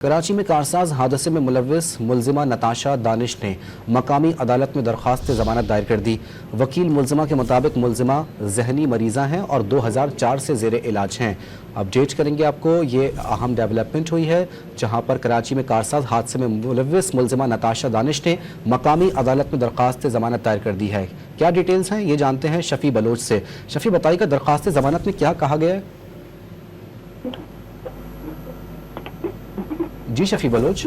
कराची में कारसाज हादसे में मुलव्विस मुलजिमा नताशा दानिश ने मकामी अदालत में दरख्वास्त जमानत दायर कर दी। वकील मुलजिमा के मुताबिक मुलजिमा जहनी मरीज़ा हैं और 2004 से ज़ेर इलाज हैं। अपडेट करेंगे आपको, ये अहम डेवलपमेंट हुई है जहां पर कराची में कारसाज हादसे में मुलव्विस मुलजिमा नताशा दानिश ने मकामी अदालत में दरख्वास्त जमानत दायर कर दी है। क्या डिटेल्स हैं ये जानते हैं शफी बलोच से। शफी, बताइएगा दरख्वास्त जमानत में क्या कहा गया है? जी शफी बलोच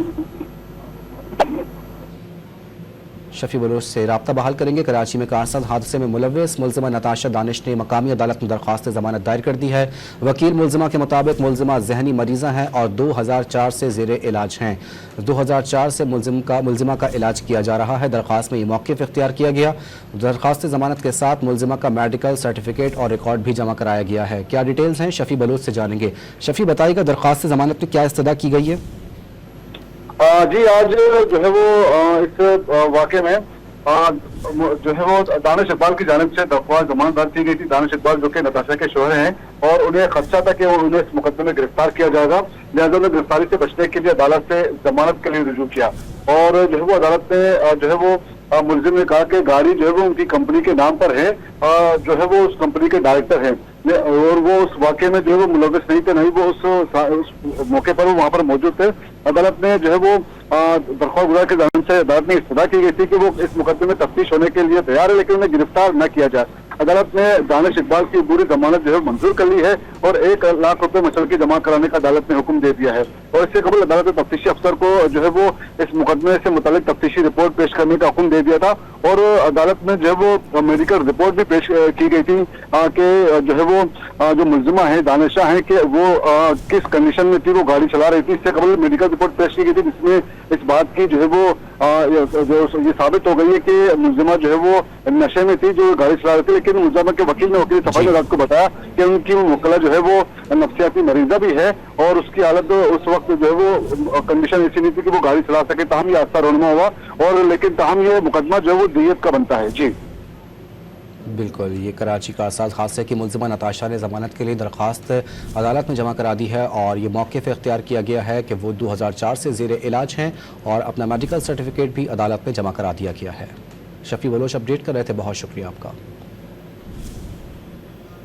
से राब्ता बहाल करेंगे। कराची में कारसाज हादसे में मुलव्विस मुलजिमा नताशा दानिश ने मकामी अदालत में दरख्वास्त जमानत दायर कर दी है। वकील मुलजिमा के मुताबिक मुलजिमा जहनी मरीज़ा हैं और 2004 से ज़ेर इलाज हैं। 2004 से मुलजिमा का इलाज किया जा रहा है। दरख्वास्त में ये मौक़िफ़ इख्तियार किया गया। दरख्वास्त जमानत के साथ मुलजिमा का मेडिकल सर्टिफिकेट और रिकॉर्ड भी जमा कराया गया है। क्या डिटेल्स हैं शफी बलोच से जानेंगे। शफी, बताइएगा दरख्वास्त जमानत में क्या इस्तदा की गई है? जी, आज जो है वो इस वाक़े में जो है वो दानिश इकबाल की जानिब से दरख्वास्त जमानत दायर की गई थी। दानिश इकबाल जो कि नताशा के शोहर हैं और उन्हें खदशा था कि उन्हें इस मुकदमे में गिरफ्तार किया जाएगा, लिहाजा उन्हें गिरफ्तारी से बचने के लिए अदालत से जमानत के लिए रुजू किया। और जो है वो अदालत ने जो है वो मुलजिम ने कहा कि गाड़ी जो है वो उनकी कंपनी के नाम पर है, जो है वो उस कंपनी के डायरेक्टर हैं और वो उस वाक़े में जो है वो मुलव्विस नहीं थे, नहीं वो उस मौके पर वो वहाँ पर मौजूद थे। अदालत ने जो है वो दरख्वास्त गुजार की जानिब से अदालत में इस्तदा की गई थी कि वो इस मुकदमे में तफ्तीश होने के लिए तैयार है, लेकिन उन्हें गिरफ्तार न किया जाए। अदालत ने दानिश इकबाल की पूरी जमानत जो है मंजूर कर ली है और 1 लाख रुपए मशरकी जमा कराने का अदालत ने हुक्म दे दिया है। और इससे कबल अदालत ने तफ्तीशी अफसर को जो है वो इस मुकदमे से मुतालिक तफ्तीशी रिपोर्ट पेश करने का हुक्म दे दिया था और अदालत में जो है वो मेडिकल रिपोर्ट भी पेश की गई थी कि जो है वो जो मुलजिमा है दानिशा है कि वो किस कंडीशन में थी, वो गाड़ी चला रही थी। इससे कबल मेडिकल रिपोर्ट पेश की गई थी जिसमें इस बात की जो है वो ये साबित हो गई है कि मुलजिमा जो है वो नशे में थी जो गाड़ी चला रही थी। लेकिन मुलजिमा के वकील ने वकील सफाई अदालत को बताया कि उनकी मुवक्किला जो है वो नफ्सियाती मरीजा भी है और उसकी हालत उस वक्त जो है वो कंडीशन ऐसी नहीं थी कि वो गाड़ी चला सके। ताहम ये हादसा रोनमा हुआ और लेकिन ताहम ये मुकदमा जो है वो दियत का बनता है। जी बिल्कुल, ये कराची कारसाज हादसे की मुलजिमा नताशा ने जमानत के लिए दरख्वास्त अदालत में जमा करा दी है और ये मौक़िफ़ इख्तियार किया गया है कि वो 2004 से ज़ेर इलाज हैं और अपना मेडिकल सर्टिफिकेट भी अदालत में जमा करा दिया गया है। शफी बलोच अपडेट कर रहे थे, बहुत शुक्रिया आपका।